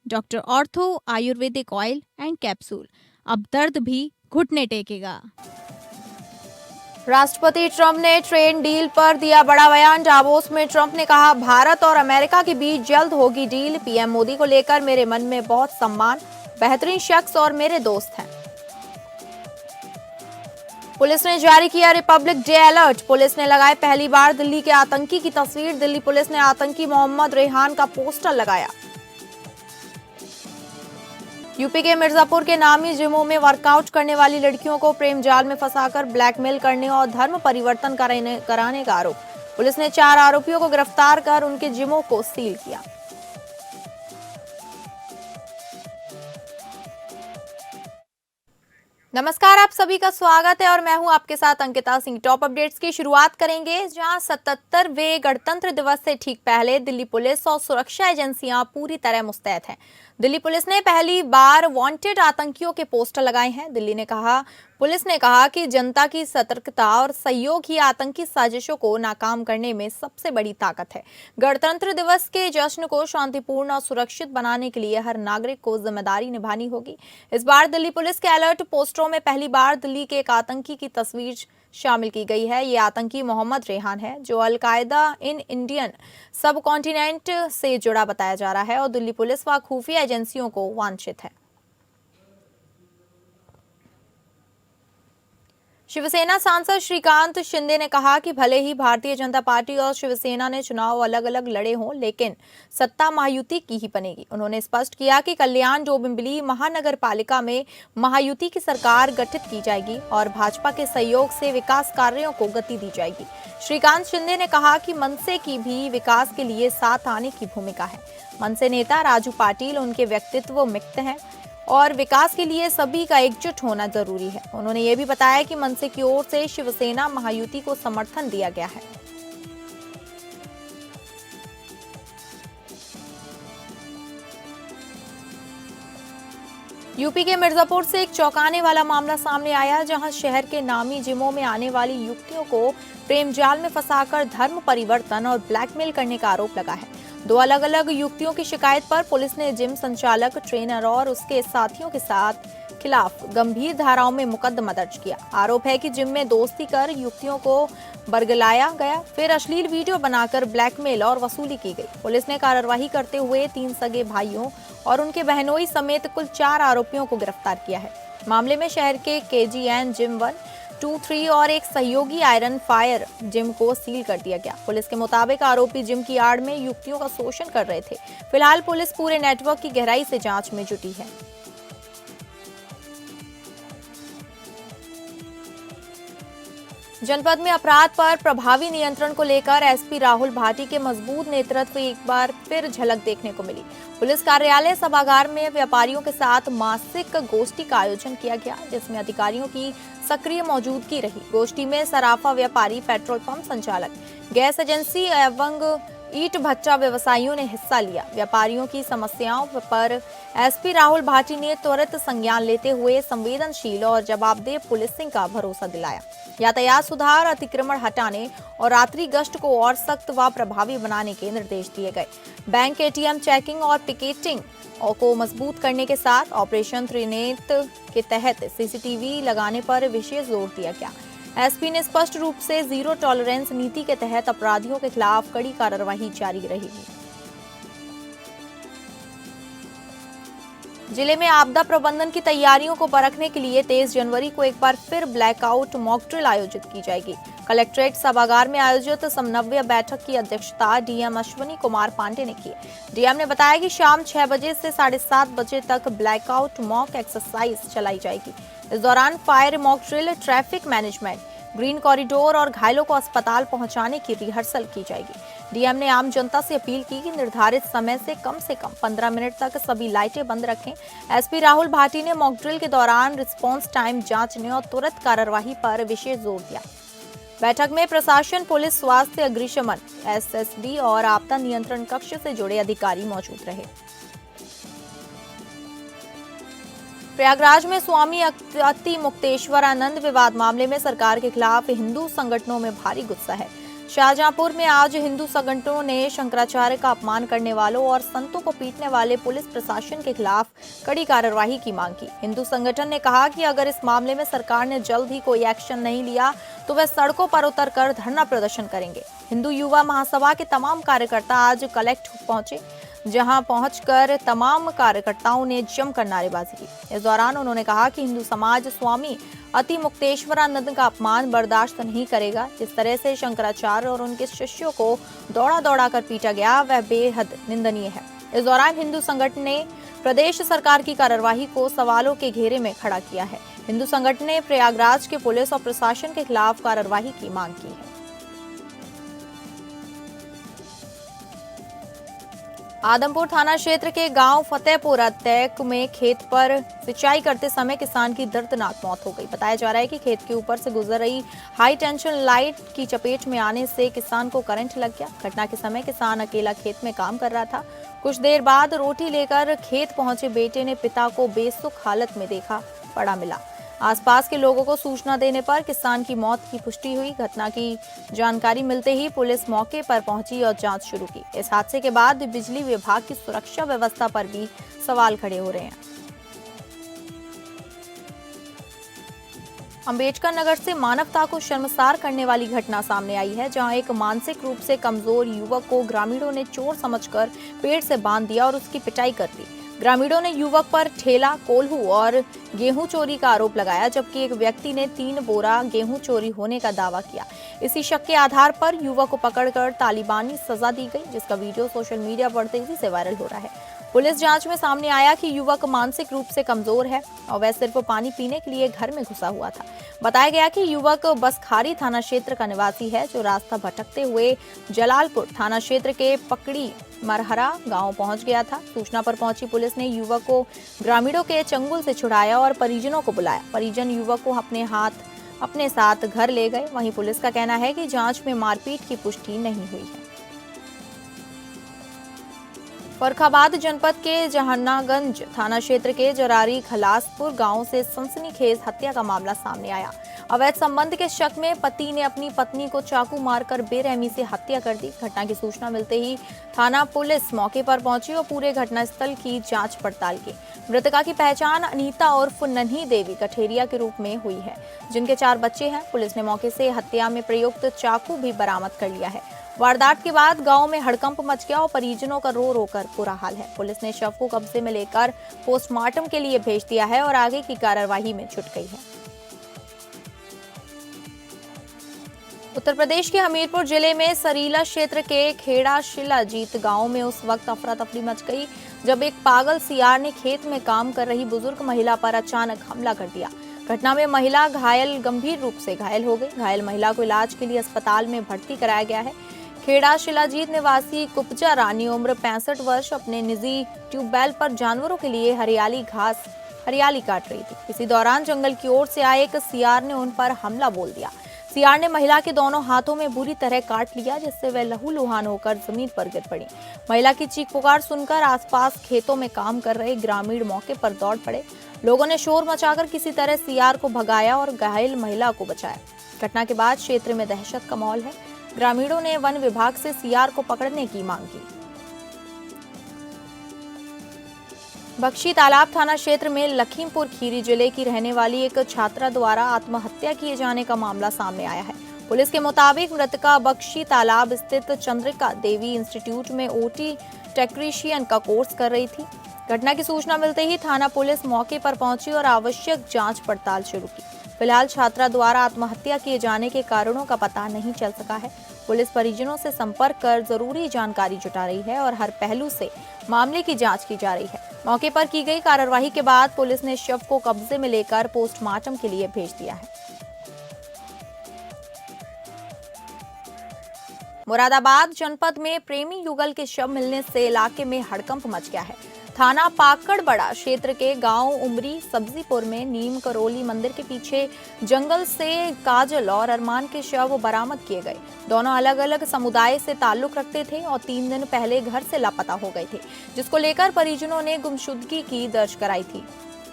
Doctor ortho Ayurvedic oil and capsule, अब दर्द भी घुटने टेकेगा। राष्ट्रपति ट्रंप ने ट्रेड डील पर दिया बड़ा बयान। डावोस में ट्रंप ने कहा, भारत और अमेरिका के बीच जल्द होगी डील। पीएम मोदी को लेकर मेरे मन में बहुत सम्मान, बेहतरीन शख्स और मेरे दोस्त हैं। पुलिस ने जारी किया रिपब्लिक डे अलर्ट। पुलिस ने लगाए पहली बार दिल्ली के आतंकी की तस्वीर। दिल्ली पुलिस ने आतंकी मोहम्मद रेहान का पोस्टर लगाया। यूपी के मिर्जापुर के नामी जिमों में वर्कआउट करने वाली लड़कियों को प्रेम जाल में फंसाकर ब्लैकमेल करने और धर्म परिवर्तन कराने का आरोप। पुलिस ने 4 आरोपियों को गिरफ्तार कर उनके जिमों को सील किया। नमस्कार, आप सभी का स्वागत है और मैं हूं आपके साथ अंकिता सिंह। टॉप अपडेट्स की शुरुआत करेंगे, जहां 77वें गणतंत्र दिवस से ठीक पहले दिल्ली पुलिस और सुरक्षा एजेंसियां पूरी तरह मुस्तैद हैं। दिल्ली पुलिस ने पहली बार वांटेड आतंकियों के पोस्टर लगाए हैं। पुलिस ने कहा कि जनता की सतर्कता और सहयोग ही आतंकी साजिशों को नाकाम करने में सबसे बड़ी ताकत है। गणतंत्र दिवस के जश्न को शांतिपूर्ण और सुरक्षित बनाने के लिए हर नागरिक को जिम्मेदारी निभानी होगी। इस बार दिल्ली पुलिस के अलर्ट पोस्टरों में पहली बार दिल्ली के एक आतंकी की तस्वीर शामिल की गई है। ये आतंकी मोहम्मद रेहान है, जो अल-कायदा इन इंडियन सब कॉन्टिनेंट से जुड़ा बताया जा रहा है और दिल्ली पुलिस व खुफिया एजेंसियों को वांछित है। शिवसेना सांसद श्रीकांत शिंदे ने कहा कि भले ही भारतीय जनता पार्टी और शिवसेना ने चुनाव अलग अलग लड़े हों, लेकिन सत्ता महायुति की ही बनेगी। उन्होंने स्पष्ट किया कि कल्याण डोंबिवली महानगर पालिका में महायुति की सरकार गठित की जाएगी और भाजपा के सहयोग से विकास कार्यों को गति दी जाएगी। श्रीकांत शिंदे ने कहा कि मनसे की भी विकास के लिए साथ आने की भूमिका है। मनसे नेता राजू पाटिल उनके व्यक्तित्व मुक्त हैं और विकास के लिए सभी का एकजुट होना जरूरी है। उन्होंने ये भी बताया कि मनसे की ओर से शिवसेना महायुति को समर्थन दिया गया है। यूपी के मिर्जापुर से एक चौंकाने वाला मामला सामने आया, जहां शहर के नामी जिमों में आने वाली युवतियों को प्रेम जाल में फंसाकर धर्म परिवर्तन और ब्लैकमेल करने का आरोप लगा है। 2 अलग अलग युवतियों की शिकायत पर पुलिस ने जिम संचालक, ट्रेनर और उसके साथियों के खिलाफ गंभीर धाराओं में मुकदमा दर्ज किया। आरोप है कि जिम में दोस्ती कर युवतियों को बरगलाया गया, फिर अश्लील वीडियो बनाकर ब्लैकमेल और वसूली की गई। पुलिस ने कार्रवाई करते हुए 3 सगे भाइयों और उनके बहनोई समेत कुल 4 आरोपियों को गिरफ्तार किया है। मामले में शहर के KGN जिम 1, 2, 3 और एक सहयोगी आयरन फायर जिम को सील कर दिया गया। पुलिस के मुताबिक आरोपी जिम की आड़ में युवतियों का शोषण कर रहे थे। फिलहाल पुलिस पूरे नेटवर्क की गहराई से जांच में जुटी है। जनपद में अपराध पर प्रभावी नियंत्रण को लेकर एसपी राहुल भाटी के मजबूत नेतृत्व एक बार फिर झलक देखने को मिली। पुलिस कार्यालय सभागार में व्यापारियों के साथ मासिक गोष्ठी का आयोजन किया गया, जिसमें अधिकारियों की सक्रिय मौजूदगी रही। गोष्ठी में सराफा व्यापारी, पेट्रोल पंप संचालक, गैस एजेंसी एवं ईंट भट्टा व्यवसायियों ने हिस्सा लिया। व्यापारियों की समस्याओं पर एसपी राहुल भाटी ने त्वरित संज्ञान लेते हुए संवेदनशील और जवाबदेह पुलिसिंग का भरोसा दिलाया। यातायात सुधार, अतिक्रमण हटाने और रात्रि गश्त को और सख्त व प्रभावी बनाने के निर्देश दिए गए। बैंक, ATM चेकिंग और पिकेटिंग को मजबूत करने के साथ ऑपरेशन त्रिनेत्र के तहत CCTV लगाने पर विशेष जोर दिया गया। एसपी ने स्पष्ट रूप से जीरो टॉलरेंस नीति के तहत अपराधियों के खिलाफ कड़ी कार्रवाई जारी रहेगी। जिले में आपदा प्रबंधन की तैयारियों को परखने के लिए 23 जनवरी को एक बार फिर ब्लैकआउट मॉक ड्रिल आयोजित की जाएगी। कलेक्ट्रेट सभागार में आयोजित समन्वय बैठक की अध्यक्षता डीएम अश्विनी कुमार पांडे ने की। डीएम ने बताया कि शाम 6 बजे से 7:30 बजे तक ब्लैकआउट मॉक एक्सरसाइज चलाई जाएगी। इस दौरान fire mock drill, traffic management, green corridor और घायलों को अस्पताल पहुंचाने की रिहर्सल की जाएगी। डीएम ने आम जनता से अपील की कि निर्धारित समय से कम 15 मिनट तक सभी लाइटें बंद रखें। एसपी राहुल भाटी ने मॉक ड्रिल के दौरान रिस्पांस टाइम जांचने और तुरंत कार्यवाही पर विशेष जोर दिया। बैठक में प्रशासन, पुलिस, स्वास्थ्य, अग्निशमन, SSB और आपदा नियंत्रण कक्ष से जुड़े अधिकारी मौजूद रहे। प्रयागराज में स्वामी अति मुक्तेश्वरानंद विवाद मामले में सरकार के खिलाफ हिंदू संगठनों में भारी गुस्सा है। शाहजहांपुर में आज हिंदू संगठनों ने शंकराचार्य का अपमान करने वालों और संतों को पीटने वाले पुलिस प्रशासन के खिलाफ कड़ी कार्रवाई की मांग की। हिंदू संगठन ने कहा कि अगर इस मामले में सरकार ने जल्द ही कोई एक्शन नहीं लिया तो वे सड़कों पर उतरकर धरना प्रदर्शन करेंगे। हिंदू युवा महासभा के तमाम कार्यकर्ता आज कलेक्ट पहुंचे, जहां पहुंचकर तमाम कार्यकर्ताओं ने जमकर नारेबाजी की। इस दौरान उन्होंने कहा कि हिंदू समाज स्वामी अति मुक्तेश्वरानंद का अपमान बर्दाश्त नहीं करेगा। जिस तरह से शंकराचार्य और उनके शिष्यों को दौड़ा दौड़ा कर पीटा गया, वह बेहद निंदनीय है। इस दौरान हिंदू संगठन ने प्रदेश सरकार की कार्यवाही को सवालों के घेरे में खड़ा किया है। हिंदू संगठन ने प्रयागराज के पुलिस और प्रशासन के खिलाफ कार्यवाही की मांग की है। आदमपुर थाना क्षेत्र के गांव फतेहपुर अतैक में खेत पर सिंचाई करते समय किसान की दर्दनाक मौत हो गई। बताया जा रहा है कि खेत के ऊपर से गुजर रही हाई टेंशन लाइट की चपेट में आने से किसान को करंट लग गया। घटना के समय किसान अकेला खेत में काम कर रहा था। कुछ देर बाद रोटी लेकर खेत पहुंचे बेटे ने पिता को बेसुख हालत में देखा पड़ा मिला। आसपास के लोगों को सूचना देने पर किसान की मौत की पुष्टि हुई। घटना की जानकारी मिलते ही पुलिस मौके पर पहुंची और जांच शुरू की। इस हादसे के बाद बिजली विभाग की सुरक्षा व्यवस्था पर भी सवाल खड़े हो रहे हैं। अंबेडकर नगर से मानवता को शर्मसार करने वाली घटना सामने आई है, जहां एक मानसिक रूप से कमजोर युवक को ग्रामीणों ने चोर समझकर पेड़ से बांध दिया और उसकी पिटाई कर दी। ग्रामीणों ने युवक पर ठेला, कोल्हू और गेहूं चोरी का आरोप लगाया, जबकि एक व्यक्ति ने 3 बोरा गेहूं चोरी होने का दावा किया। इसी शक के आधार पर युवक को पकड़कर तालिबानी सजा दी गई, जिसका वीडियो सोशल मीडिया पर तेजी से वायरल हो रहा है। पुलिस जांच में सामने आया कि युवक मानसिक रूप से कमजोर है और वह सिर्फ पानी पीने के लिए घर में घुसा हुआ था। बताया गया कि युवक बसखारी थाना क्षेत्र का निवासी है, जो रास्ता भटकते हुए जलालपुर थाना क्षेत्र के पकड़ी मरहरा गांव पहुंच गया था। सूचना पर पहुंची पुलिस ने युवक को ग्रामीणों के चंगुल से छुड़ाया और परिजनों को बुलाया। परिजन युवक को अपने साथ घर ले गए। वहीं पुलिस का कहना है कि जांच में मारपीट की पुष्टि नहीं हुई है। फर्रुखाबाद जनपद के जहानागंज थाना क्षेत्र के जरारी खलासपुर गांव से सनसनीखेज हत्या का मामला सामने आया। अवैध संबंध के शक में पति ने अपनी पत्नी को चाकू मारकर बेरहमी से हत्या कर दी। घटना की सूचना मिलते ही थाना पुलिस मौके पर पहुंची और पूरे घटनास्थल की जांच पड़ताल की। मृतका की पहचान अनीता उर्फ नन्ही देवी कठेरिया के रूप में हुई है, जिनके 4 बच्चे हैं। पुलिस ने मौके से हत्या में प्रयुक्त चाकू भी बरामद कर लिया है। वारदात के बाद गांव में हड़कंप मच गया और परिजनों का रो रो कर बुरा हाल है। पुलिस ने शव को कब्जे में लेकर पोस्टमार्टम के लिए भेज दिया है और आगे की कार्यवाही में जुट गई है। उत्तर प्रदेश के हमीरपुर जिले में सरीला क्षेत्र के खेड़ा शिलाजीत गांव में उस वक्त अफरा तफरी मच गई जब एक पागल सियार ने खेत में काम कर रही बुजुर्ग महिला पर अचानक हमला कर दिया। घटना में महिला गंभीर रूप से घायल हो गई। घायल महिला को इलाज के लिए अस्पताल में भर्ती कराया गया है। खेड़ा शिलाजीत निवासी कुपजा रानी उम्र 65 वर्ष अपने निजी ट्यूबवेल पर जानवरों के लिए हरियाली काट रही थी। इसी दौरान जंगल की ओर से आए एक सियार ने उन पर हमला बोल दिया। सियार ने महिला के दोनों हाथों में बुरी तरह काट लिया, जिससे वह लहूलुहान होकर जमीन पर गिर पड़ी। महिला की चीख पुकार सुनकर आसपास खेतों में काम कर रहे ग्रामीण मौके पर दौड़ पड़े। लोगों ने शोर मचाकर किसी तरह सियार को भगाया और घायल महिला को बचाया। घटना के बाद क्षेत्र में दहशत का माहौल है। ग्रामीणों ने वन विभाग से सियार को पकड़ने की मांग की। बख्शी तालाब थाना क्षेत्र में लखीमपुर खीरी जिले की रहने वाली एक छात्रा द्वारा आत्महत्या किए जाने का मामला सामने आया है। पुलिस के मुताबिक मृतका बख्शी तालाब स्थित चंद्रिका देवी इंस्टीट्यूट में ओटी टेक्नीशियन का कोर्स कर रही थी। घटना की सूचना मिलते ही थाना पुलिस मौके पर पहुंची और आवश्यक जांच पड़ताल शुरू की। फिलहाल छात्रा द्वारा आत्महत्या किए जाने के कारणों का पता नहीं चल सका है। पुलिस परिजनों से संपर्क कर जरूरी जानकारी जुटा रही है और हर पहलू से मामले की जांच की जा रही है। मौके पर की गई कार्यवाही के बाद पुलिस ने शव को कब्जे में लेकर पोस्टमार्टम के लिए भेज दिया है। मुरादाबाद जनपद में प्रेमी युगल के शव मिलने से इलाके में हड़कंप मच गया है। थाना पाकड़बड़ा क्षेत्र के गांव उमरी सब्जीपुर में नीम करोली मंदिर के पीछे जंगल से काजल और अरमान के शव बरामद किए गए। दोनों अलग अलग समुदाय से ताल्लुक रखते थे और 3 दिन पहले घर से लापता हो गए थे, जिसको लेकर परिजनों ने गुमशुदगी की दर्ज कराई थी।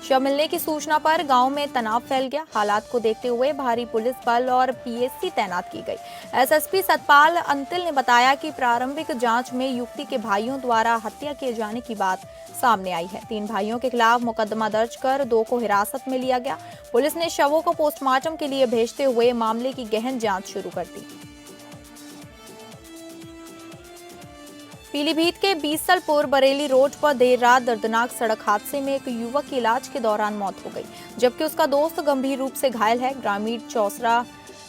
शव मिलने की सूचना पर गांव में तनाव फैल गया। हालात को देखते हुए भारी पुलिस बल और पीएससी तैनात की गई। एसएसपी सतपाल अंतिल ने बताया कि प्रारंभिक जांच में युवती के भाइयों द्वारा हत्या किए जाने की बात सामने आई है। 3 भाइयों के खिलाफ मुकदमा दर्ज कर 2 को हिरासत में लिया गया। पुलिस ने शवों को पोस्टमार्टम के लिए भेजते हुए मामले की गहन जांच शुरू कर दी। पीलीभीत के बीसलपुर बरेली रोड पर देर रात दर्दनाक सड़क हादसे में एक युवक की इलाज के दौरान मौत हो गई, जबकि उसका दोस्त गंभीर रूप से घायल है। ग्रामीण चौसरा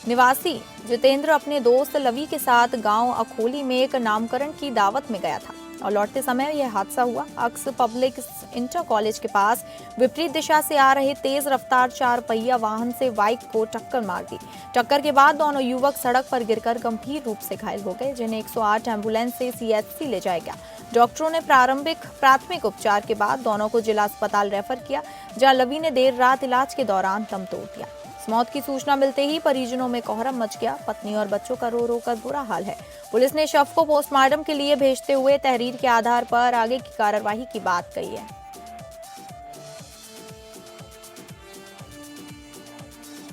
निवासी जितेंद्र अपने दोस्त लवी के साथ गांव अखोली में एक नामकरण की दावत में गया था और लौटते समय यह हादसा हुआ। अक्स पब्लिक इंटर कॉलेज के पास विपरीत दिशा से आ रहे तेज रफ्तार 4 पहिया वाहन से बाइक को टक्कर मार दी। टक्कर के बाद दोनों युवक सड़क पर गिरकर गंभीर रूप से घायल हो गए, जिन्हें 108 एम्बुलेंस से सीएचसी ले जाया गया। डॉक्टरों ने प्राथमिक उपचार के बाद दोनों को जिला अस्पताल रेफर किया, जहां लवी ने देर रात इलाज के दौरान दम तोड़ दिया। मौत की सूचना मिलते ही परिजनों में कोहराम मच गया। पत्नी और बच्चों का रो रो कर बुरा हाल है। पुलिस ने शव को पोस्टमार्टम के लिए भेजते हुए तहरीर के आधार पर आगे की कार्रवाई की बात कही है।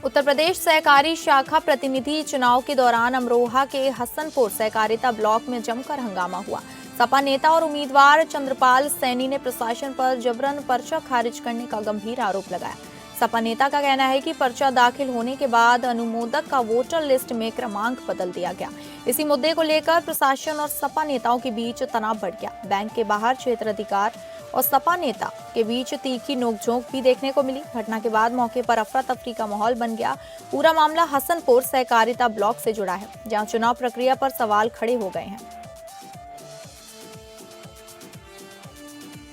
उत्तर प्रदेश सहकारी शाखा प्रतिनिधि चुनाव के दौरान अमरोहा के हसनपुर सहकारिता ब्लॉक में जमकर हंगामा हुआ। सपा नेता और उम्मीदवार चंद्रपाल सैनी ने प्रशासन पर जबरन पर्चा खारिज करने का गंभीर आरोप लगाया। सपा नेता का कहना है कि पर्चा दाखिल होने के बाद अनुमोदक का वोटर लिस्ट में क्रमांक बदल दिया गया। इसी मुद्दे को लेकर प्रशासन और सपा नेताओं के बीच तनाव बढ़ गया। बैंक के बाहर क्षेत्राधिकार और सपा नेता के बीच तीखी नोकझोंक भी देखने को मिली। घटना के बाद मौके पर अफरा तफरी का माहौल बन गया। पूरा मामला हसनपुर सहकारिता ब्लॉक से जुड़ा है, जहां चुनाव प्रक्रिया पर सवाल खड़े हो गए हैं।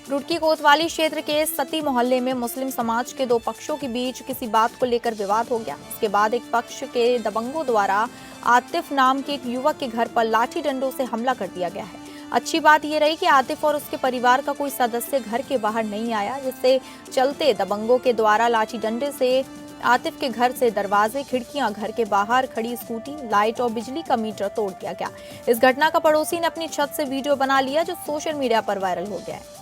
रुड़की कोतवाली क्षेत्र के सती मोहल्ले में मुस्लिम समाज के 2 पक्षों के बीच किसी बात को लेकर विवाद हो गया। इसके बाद एक पक्ष के दबंगों द्वारा आतिफ नाम के एक युवक के घर पर लाठी डंडों से हमला कर दिया गया है। अच्छी बात यह रही कि आतिफ और उसके परिवार का कोई सदस्य घर के बाहर नहीं आया, जिससे चलते दबंगों के द्वारा लाठी डंडे से आतिफ के घर से दरवाजे, खिड़कियां, घर के बाहर खड़ी स्कूटी, लाइट और बिजली का मीटर तोड़ दिया गया। इस घटना का पड़ोसी ने अपनी छत से वीडियो बना लिया, जो सोशल मीडिया पर वायरल हो गया है।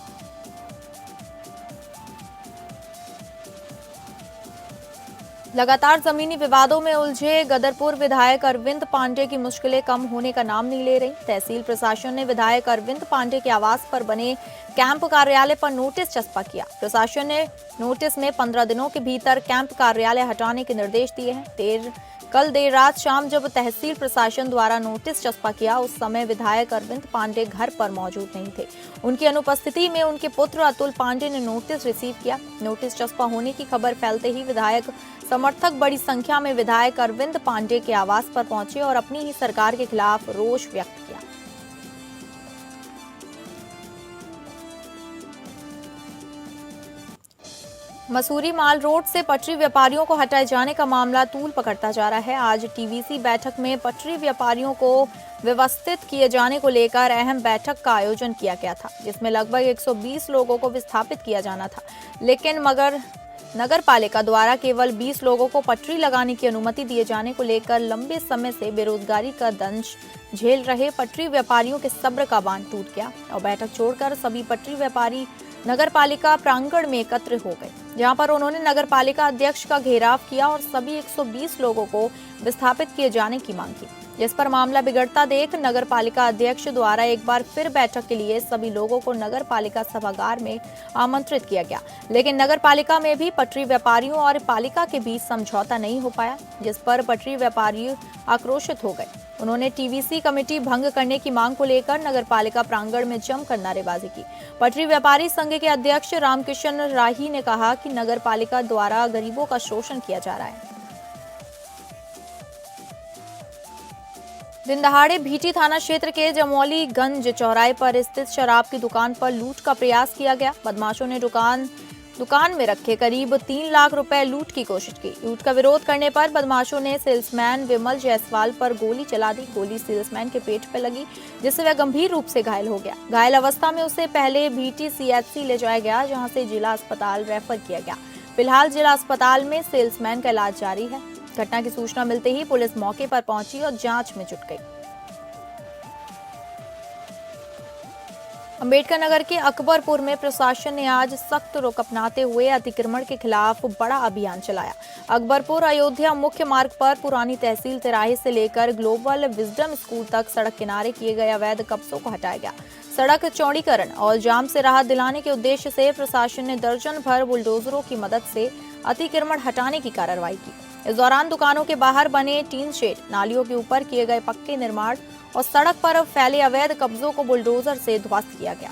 लगातार जमीनी विवादों में उलझे गदरपुर विधायक अरविंद पांडे की मुश्किलें कम होने का नाम नहीं ले रही। तहसील प्रशासन ने विधायक अरविंद पांडे के आवास पर बने कैंप कार्यालय पर नोटिस चस्पा किया। प्रशासन ने नोटिस में 15 दिनों के भीतर कैंप कार्यालय हटाने के निर्देश दिए हैं। कल देर रात शाम जब तहसील प्रशासन द्वारा नोटिस चस्पा किया, उस समय विधायक अरविंद पांडे घर पर मौजूद नहीं थे। उनकी अनुपस्थिति में उनके पुत्र अतुल पांडे ने नोटिस रिसीव किया। नोटिस चस्पा होने की खबर फैलते ही विधायक समर्थक बड़ी संख्या में विधायक अरविंद पांडे के आवास पर पहुंचे और अपनी ही सरकार के खिलाफ रोष व्यक्त किया। मसूरी माल रोड से पटरी व्यापारियों को हटाए जाने का मामला तूल पकड़ता जा रहा है। आज टीवीसी बैठक में पटरी व्यापारियों को व्यवस्थित किए जाने को लेकर अहम बैठक का आयोजन किया गया था, जिसमें लगभग 120 लोगों को विस्थापित किया जाना था, लेकिन मगर नगर पालिका द्वारा केवल 20 लोगों को पटरी लगाने की अनुमति दिए जाने को लेकर लंबे समय से बेरोजगारी का दंश झेल रहे पटरी व्यापारियों के सब्र का बांध टूट गया और बैठक छोड़कर सभी पटरी व्यापारी नगर पालिका प्रांगण में एकत्र हो गए, जहां पर उन्होंने नगर पालिका अध्यक्ष का घेराव किया और सभी 120 लोगों को विस्थापित किए जाने की मांग की। जिस पर मामला बिगड़ता देख नगर पालिका अध्यक्ष द्वारा एक बार फिर बैठक के लिए सभी लोगों को नगर पालिका सभागार में आमंत्रित किया गया, लेकिन नगर पालिका में भी पटरी व्यापारियों और पालिका के बीच समझौता नहीं हो पाया, जिस पर पटरी व्यापारी आक्रोशित हो गए। उन्होंने टीवीसी कमेटी भंग करने की मांग को लेकर नगर पालिका प्रांगण में जमकर नारेबाजी की। पटरी व्यापारी संघ के अध्यक्ष रामकिशन राही ने कहा कि नगर पालिका द्वारा गरीबों का शोषण किया जा रहा है। दिन दहाड़े भीटी थाना क्षेत्र के जमौलीगंज चौराहे पर स्थित शराब की दुकान पर लूट का प्रयास किया गया। बदमाशों ने दुकान में रखे करीब 3 लाख रुपए लूट की कोशिश की। लूट का विरोध करने पर बदमाशों ने सेल्समैन विमल जायसवाल पर गोली चला दी। गोली सेल्समैन के पेट पर लगी, जिससे वह गंभीर रूप से घायल हो गया। घायल अवस्था में उसे पहले भीटी सीएचसी ले जाया गया, जहां से जिला अस्पताल रेफर किया गया। फिलहाल जिला अस्पताल में सेल्समैन का इलाज जारी है। घटना की सूचना मिलते ही पुलिस मौके पर पहुंची और जांच में जुट गई। अंबेडकर नगर के अकबरपुर में प्रशासन ने आज सख्त रुख अपनाते हुए अतिक्रमण के खिलाफ बड़ा अभियान चलाया। अकबरपुर अयोध्या मुख्य मार्ग पर पुरानी तहसील तिराहे से लेकर ग्लोबल विजडम स्कूल तक सड़क किनारे किए गए अवैध कब्जों को हटाया गया। सड़क चौड़ीकरण और जाम से राहत दिलाने के उद्देश्य से प्रशासन ने दर्जन भर बुलडोजरों की मदद से अतिक्रमण हटाने की कार्रवाई की। इस दौरान दुकानों के बाहर बने टीन शेड, नालियों के ऊपर किए गए पक्के निर्माण और सड़क पर फैले अवैध कब्जों को बुलडोजर से ध्वस्त किया गया।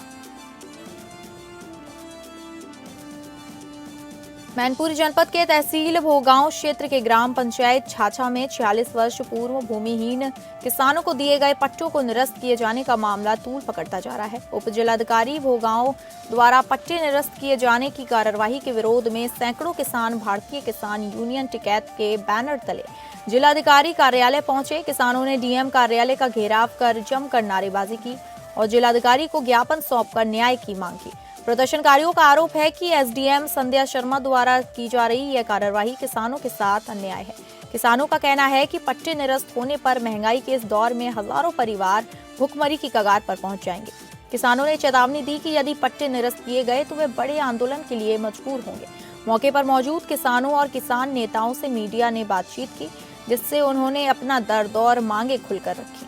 मैनपुरी जनपद के तहसील भोगांव क्षेत्र के ग्राम पंचायत छाछा में 46 वर्ष पूर्व भूमिहीन किसानों को दिए गए पट्टों को निरस्त किए जाने का मामला तूल पकड़ता जा रहा है। उप जिलाधिकारी भोगांव द्वारा पट्टे निरस्त किए जाने की कार्यवाही के विरोध में सैकड़ों किसान भारतीय किसान यूनियन टिकैत के बैनर तले जिलाधिकारी कार्यालय पहुंचे। किसानों ने डीएम कार्यालय का घेराव कर जमकर नारेबाजी की और जिलाधिकारी को ज्ञापन सौंपकर न्याय की मांग की। प्रदर्शनकारियों का आरोप है कि एसडीएम संध्या शर्मा द्वारा की जा रही यह कार्यवाही किसानों के साथ अन्याय है। किसानों का कहना है कि पट्टे निरस्त होने पर महंगाई के इस दौर में हजारों परिवार भुखमरी की कगार पर पहुंच जाएंगे। किसानों ने चेतावनी दी कि यदि पट्टे निरस्त किए गए तो वे बड़े आंदोलन के लिए मजबूर होंगे। मौके पर मौजूद किसानों और किसान नेताओं से मीडिया ने बातचीत की, जिससे उन्होंने अपना दर्द और मांगे खुलकर रखी।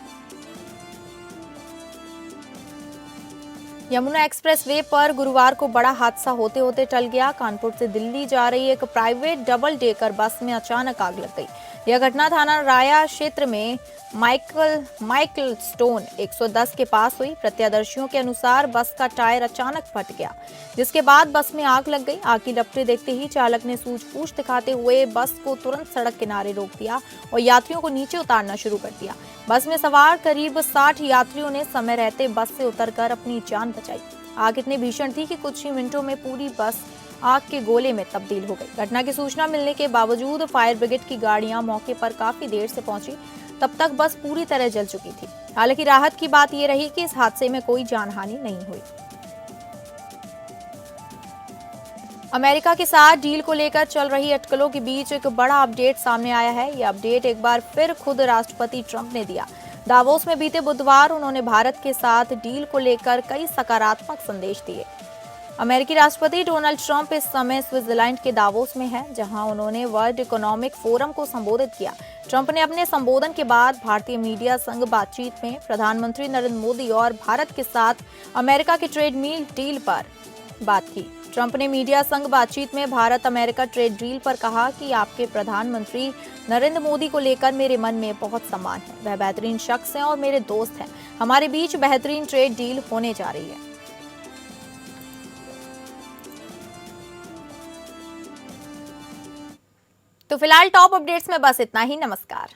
यमुना एक्सप्रेस वे पर गुरुवार को बड़ा हादसा होते होते टल गया। कानपुर से दिल्ली जा रही एक प्राइवेट डबल डेकर बस में अचानक आग लग गई। यह घटना थाना राया क्षेत्र में माइकल स्टोन 110 के पास हुई। प्रत्यक्षदर्शियों के अनुसार बस का टायर अचानक फट गया, जिसके बाद बस में आग लग गई। आग की लपटें देखते ही चालक ने सूझबूझ दिखाते हुए बस को तुरंत सड़क किनारे रोक दिया और यात्रियों को नीचे उतारना शुरू कर दिया। बस में सवार करीब 60 यात्रियों ने समय रहते बस से उतरकर अपनी जान बचाई। आग इतनी भीषण थी कि कुछ ही मिनटों में पूरी बस आग के गोले में तब्दील हो गई। घटना की सूचना मिलने के बावजूद फायर ब्रिगेड की गाड़ियां मौके पर काफी देर से पहुंची। तब तक बस पूरी तरह जल चुकी थी। हालांकि राहत की बात यह रही कि इस हादसे में कोई जानहानि नहीं हुई। अमेरिका के साथ डील को लेकर चल रही अटकलों के बीच एक बड़ा अपडेट सामने आया है। यह अपडेट एक बार फिर खुद राष्ट्रपति ट्रंप ने दिया। दावोस में बीते बुधवार उन्होंने भारत के साथ डील को लेकर कई सकारात्मक संदेश दिए। अमेरिकी राष्ट्रपति डोनाल्ड ट्रंप इस समय स्विट्जरलैंड के दावोस में हैं, जहां उन्होंने वर्ल्ड इकोनॉमिक फोरम को संबोधित किया। ट्रंप ने अपने संबोधन के बाद भारतीय मीडिया संग बातचीत में प्रधानमंत्री नरेंद्र मोदी और भारत के साथ अमेरिका के ट्रेड डील पर बात की। ट्रंप ने मीडिया संग बातचीत में भारत अमेरिका ट्रेड डील पर कहा कि आपके प्रधानमंत्री नरेंद्र मोदी को लेकर मेरे मन में बहुत सम्मान है। वह बेहतरीन शख्स हैं और मेरे दोस्त हैं। हमारे बीच बेहतरीन ट्रेड डील होने जा रही है। तो फिलहाल टॉप अपडेट्स में बस इतना ही। नमस्कार।